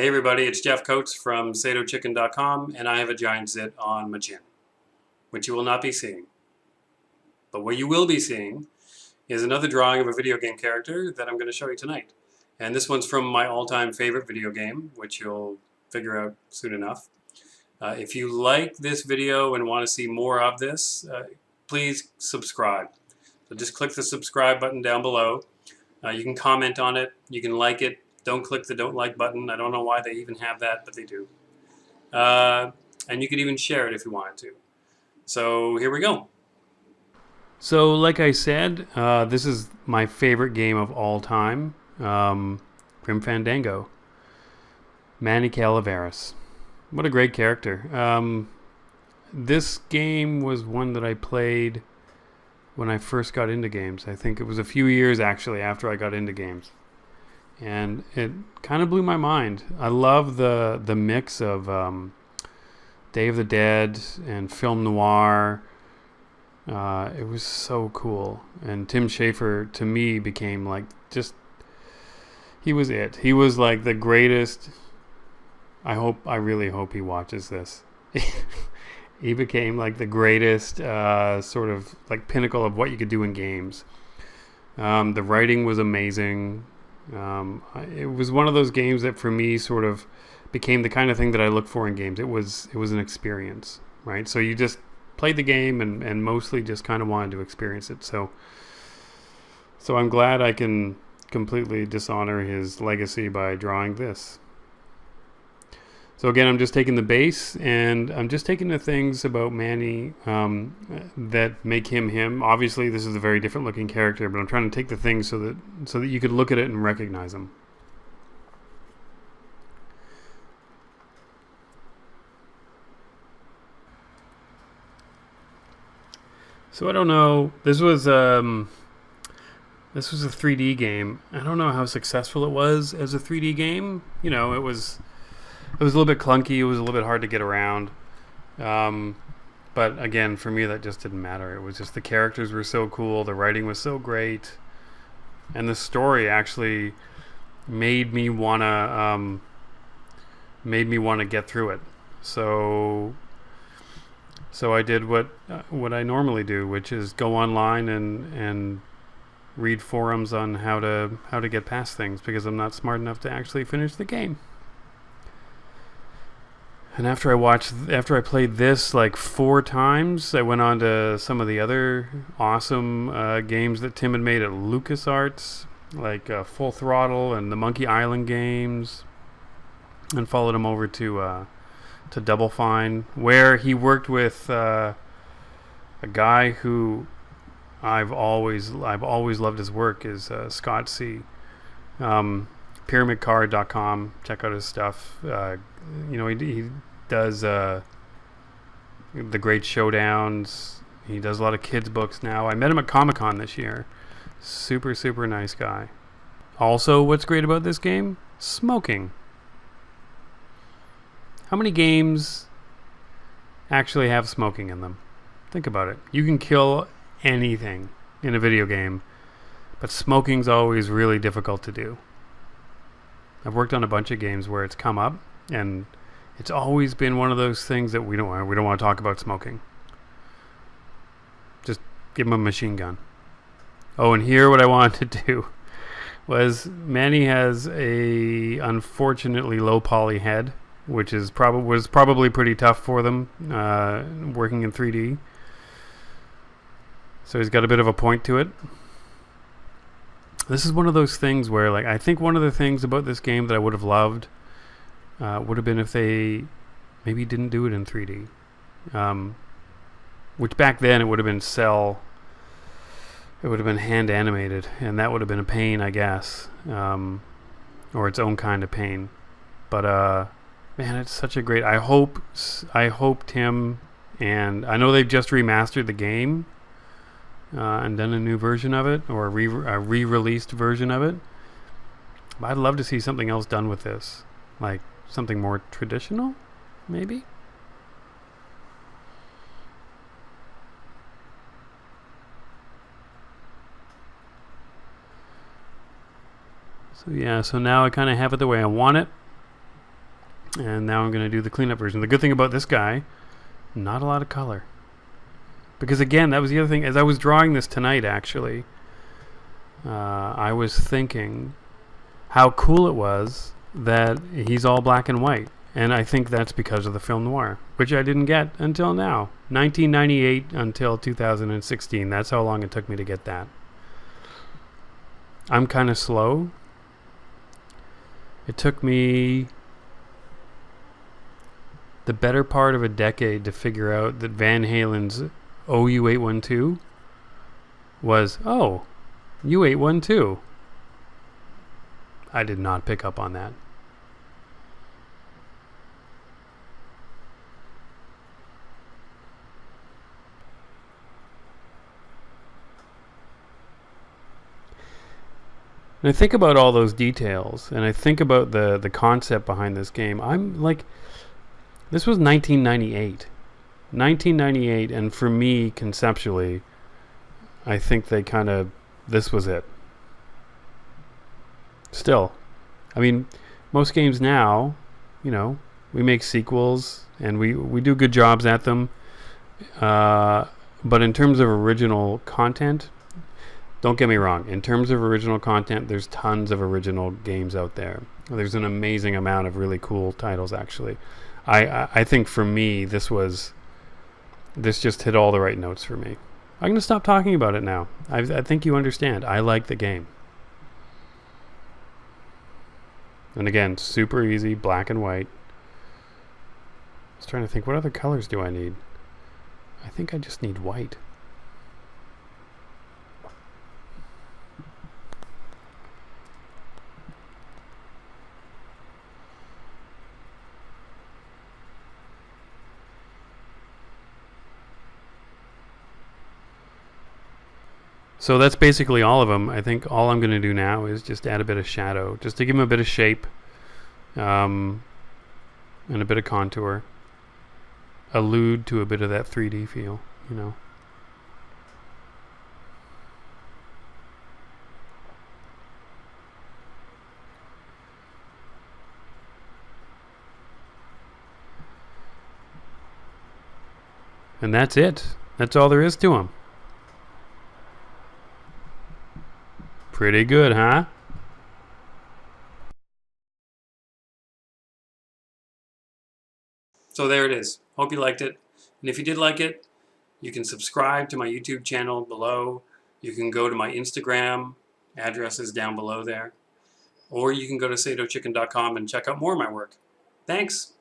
Hey everybody, it's Jeff Coates from SatoChicken.com, and I have a giant zit on my chin, which you will not be seeing. But what you will be seeing is another drawing of a video game character that I'm going to show you tonight. And this one's from my all-time favorite video game, which you'll figure out soon enough. If you like this video and want to see more of this, please subscribe. So just click the subscribe button down below. You can comment on it, you can like it. Don't click the don't like button. I don't know why they even have that, but they do. And you could even share it if you wanted to. So here we go. So like I said, this is my favorite game of all time, Grim Fandango. Manny Calaveras. What a great character. This game was one that I played when I first got into games. I think it was a few years actually after I got into games. And it kind of blew my mind. I love the mix of Day of the Dead and film noir. It was so cool. And Tim Schafer, to me, became like he was it. He was like the greatest. I really hope he watches this. He became like the greatest sort of like pinnacle of what you could do in games. The writing was amazing. It was one of those games that for me sort of became the kind of thing that I look for in games. It was an experience, right? So you just played the game and mostly just kind of wanted to experience it. So I'm glad I can completely dishonor his legacy by drawing this. So again, I'm just taking the base and I'm just taking the things about Manny that make him him. Obviously, this is a very different looking character, but I'm trying to take the things so that you could look at it and recognize him. So I don't know. This was a 3D game. I don't know how successful it was as a 3D game. You know, it was a little bit clunky. It was a little bit hard to get around. But again, for me, that just didn't matter. It was just the characters were so cool. The writing was so great. And the story actually made me want to get through it. So I did what I normally do, which is go online and read forums on how to get past things, because I'm not smart enough to actually finish the game. And after I played this like 4 times, I went on to some of the other awesome games that Tim had made at LucasArts, like Full Throttle and the Monkey Island games, and followed him over to Double Fine, where he worked with a guy who I've always loved his work, is Scott C. PyramidCard.com. Check out his stuff. He does the Great Showdowns. He does a lot of kids books now. I met him at Comic-Con this year. Super, super nice guy. Also, what's great about this game? Smoking. How many games actually have smoking in them? Think about it. You can kill anything in a video game, but smoking's always really difficult to do. I've worked on a bunch of games where it's come up, and it's always been one of those things that we don't want to talk about smoking. Just give them a machine gun. Oh, and here what I wanted to do was Manny has a unfortunately low poly head, which was probably pretty tough for them working in 3D. So he's got a bit of a point to it. This is one of those things where, like, I think one of the things about this game that I would have loved would have been if they maybe didn't do it in 3D. Which back then it would have been it would have been hand animated, and that would have been a pain, I guess. Or its own kind of pain. But man, it's such a great... I hope Tim, and I know they've just remastered the game and done a new version of it, or a re-released version of it. But I'd love to see something else done with this, like something more traditional, maybe. So yeah, so now I kind of have it the way I want it. And now I'm going to do the cleanup version. The good thing about this guy, not a lot of color. Because again, that was the other thing. As I was drawing this tonight, actually, I was thinking how cool it was that he's all black and white. And I think that's because of the film noir, which I didn't get until now. 1998 until 2016. That's how long it took me to get that. I'm kind of slow. It took me the better part of a decade to figure out that Van Halen's OU812 was, oh, U812. I did not pick up on that. And I think about all those details, and I think about the concept behind this game. I'm like, this was 1998. 1998, and for me, conceptually, I think they kind of, this was it. Still, I mean, most games now, you know, we make sequels, and we do good jobs at them. But in terms of original content, don't get me wrong. In terms of original content, there's tons of original games out there. There's an amazing amount of really cool titles, actually. I think for me, this just hit all the right notes for me. I'm going to stop talking about it now. I think you understand. I like the game. And again, super easy, black and white. I was trying to think, what other colors do I need? I think I just need white. So that's basically all of them. I think all I'm going to do now is just add a bit of shadow, just to give them a bit of shape, and a bit of contour. Allude to a bit of that 3D feel, you know. And that's it. That's all there is to them. Pretty good, huh? So there it is. Hope you liked it. And if you did like it, you can subscribe to my YouTube channel below. You can go to my Instagram. Address is down below there. Or you can go to SatoChicken.com and check out more of my work. Thanks.